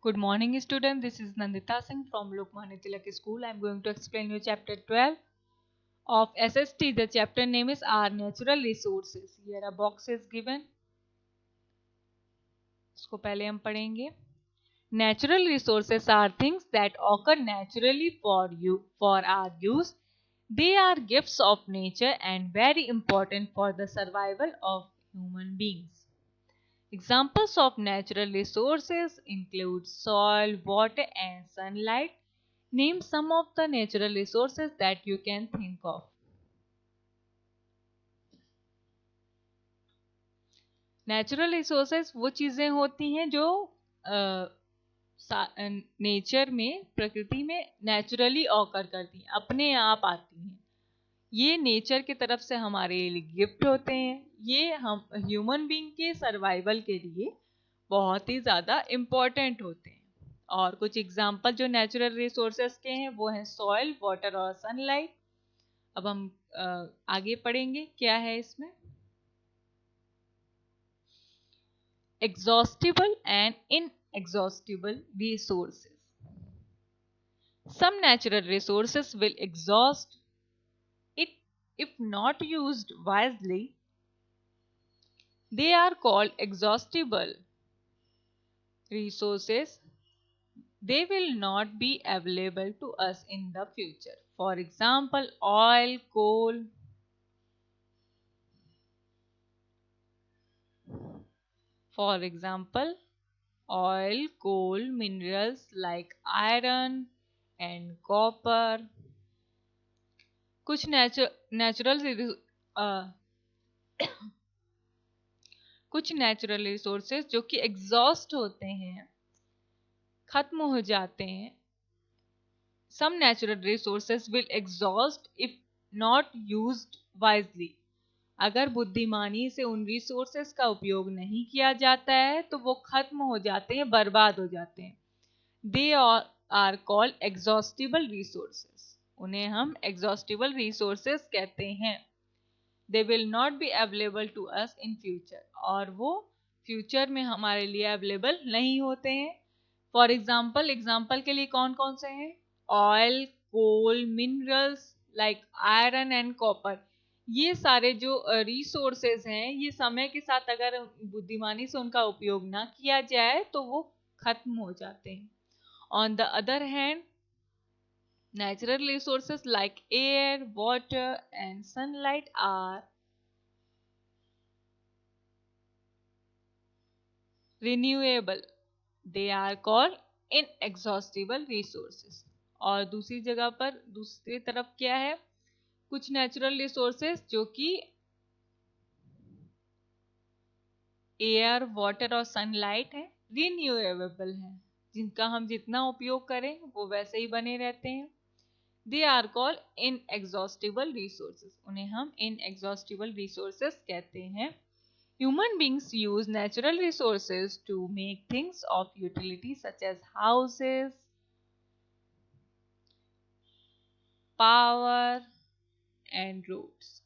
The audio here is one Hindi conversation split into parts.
Good morning, student. This is Nandita Singh from Lokmanya Tilak School. I am going to explain you chapter 12 of SST. The chapter name is Our Natural Resources. Here a box is given. इसको पहले हम पढ़ेंगे. Natural resources are things that occur naturally for our use. They are gifts of nature and very important for the survival of human beings. Examples of natural resources include soil, water, and sunlight. Name some of the natural resources that you can think of. Natural resources वो चीज़ें होती हैं जो नेचर में, प्रकृति में नेचुरली ऑकर करती हैं, अपने आप आती हैं. ये नेचर की तरफ से हमारे लिए गिफ्ट होते हैं. ये हम ह्यूमन बीइंग के सर्वाइवल के लिए बहुत ही ज़्यादा इम्पोर्टेंट होते हैं. और कुछ एग्जाम्पल जो नेचुरल रिसोर्सेस के हैं वो हैं सॉइल, वाटर और सनलाइट. अब हम आगे पढ़ेंगे क्या है इसमें. Exhaustible and inexhaustible resources. Some natural resources will exhaust it if not used wisely. They are called exhaustible resources. They will not be available to us in the future. For example, oil, coal. For example, oil, coal, minerals like iron and copper. कुछ कुछ नेचुरल रिसोर्सेज जो कि एग्जॉस्ट होते हैं, खत्म हो जाते हैं. Some natural resources will exhaust if not used wisely. अगर बुद्धिमानी से उन रिसोर्सेज का उपयोग नहीं किया जाता है तो वो खत्म हो जाते हैं, बर्बाद हो जाते हैं. They are called exhaustible resources. उन्हें हम एग्जॉस्टिबल रिसोर्सेज कहते हैं. They will not be available to us in future. और वो फ्यूचर में हमारे लिए अवेलेबल नहीं होते हैं. फॉर एग्जाम्पल के लिए कौन कौन से हैं. Oil, coal, minerals like iron and copper. ये सारे जो रिसोर्सेज हैं, ये समय के साथ अगर बुद्धिमानी से उनका उपयोग ना किया जाए तो वो खत्म हो जाते हैं. On the other hand, natural resources like air, water, and sunlight are renewable. They are called inexhaustible resources. और दूसरी जगह पर, दूसरी तरफ क्या है, कुछ नेचुरल रिसोर्सेज जो कि एयर, वाटर और सनलाइट है, रिन्यूएबल है, जिनका हम जितना उपयोग करें वो वैसे ही बने रहते हैं. They are called inexhaustible resources. उन्हें हम इनएग्जॉस्टिबल रिसोर्सेज कहते हैं. Human beings use natural resources to make things of utility such as houses, power, and roads.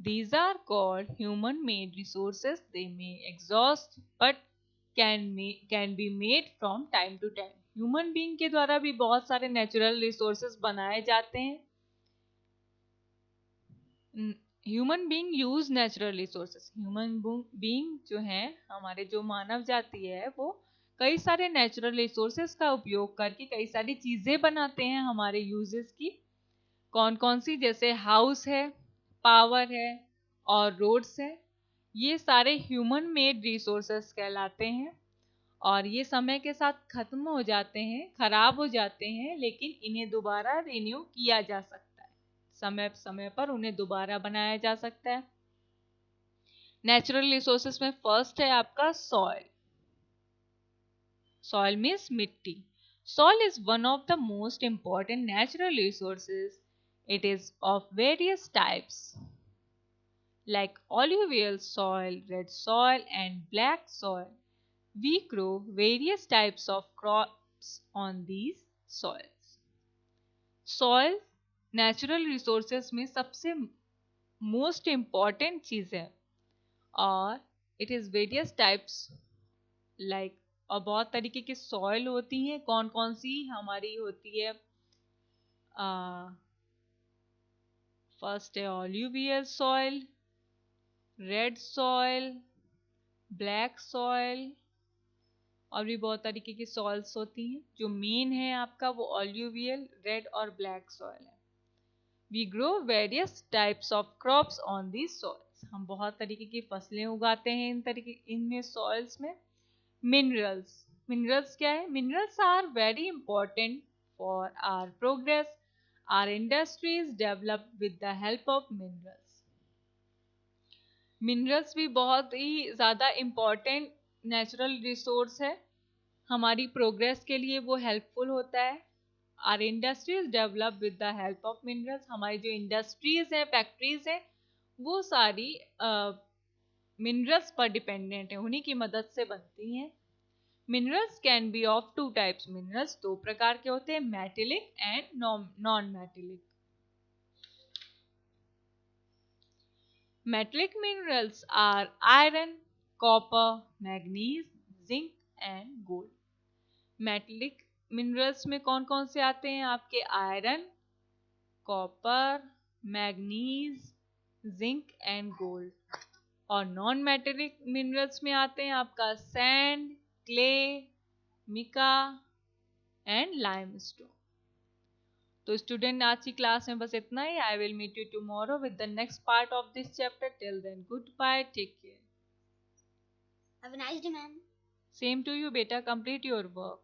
These are called human-made resources. They may exhaust but can be made from time to time. Human being के द्वारा भी बहुत सारे natural resources बनाए जाते हैं. Human being use natural resources. Human being जो है, हमारे जो मानव जाति है, वो कई सारे नेचुरल रिसोर्सेस का उपयोग करके कई सारी चीजें बनाते हैं हमारे यूजेस की. कौन कौन सी, जैसे हाउस है, पावर है और रोड्स है. ये सारे ह्यूमन मेड रिसोर्सेस कहलाते हैं. और ये समय के साथ खत्म हो जाते हैं, खराब हो जाते हैं, लेकिन इन्हें दोबारा रिन्यू किया जा सकता है. समय समय पर उन्हें दोबारा बनाया जा सकता है. नेचुरल रिसोर्सेस में फर्स्ट है आपका सॉइल. सॉइल मीन्स मिट्टी. Soil is one of the most important natural resources. It is of various types like alluvial soil, red soil, and black soil. We grow various types of crops on these soils. Soil natural resources में सबसे मोस्ट इम्पॉर्टेंट चीज है. और it is various types like और बहुत तरीके की सॉइल होती हैं। कौन कौन सी हमारी होती है? फर्स्ट है alluvial soil, red soil, black soil, और भी बहुत तरीके की सॉइल्स होती हैं। जो मेन है आपका वो ऑल्यूवियल, रेड और ब्लैक सॉइल है। We grow various types of crops on these soils. हम बहुत तरीके की फसलें उगाते हैं इनमें सॉइल्स में। मिनरल्स, मिनरल्स क्या है? Minerals are very important for our progress. Our industries develop with the help of minerals. Minerals भी बहुत ही ज़्यादा इम्पॉर्टेंट नेचुरल रिसोर्स है, हमारी प्रोग्रेस के लिए वो हेल्पफुल होता है। Our industries develop with the help of minerals. हमारी जो इंडस्ट्रीज हैं, फैक्ट्रीज हैं, वो सारी मिनरल्स पर डिपेंडेंट है, उन्हीं की मदद से बनती हैं। Minerals can be of two types. Minerals दो प्रकार के होते हैं, metallic and non metallic. Metallic minerals are iron, copper, manganese, zinc and gold. Metallic minerals में कौन कौन से आते हैं आपके? Iron, copper, manganese, zinc and gold. और नॉन मेटेलिक मिनरल्स में आते हैं आपका sand, clay, mica and limestone. तो स्टूडेंट, आज की क्लास में बस इतना ही। I will meet you tomorrow with the next part of this chapter. Till then good bye, take care. Have a nice day, ma'am. Same to you, beta. Complete your work.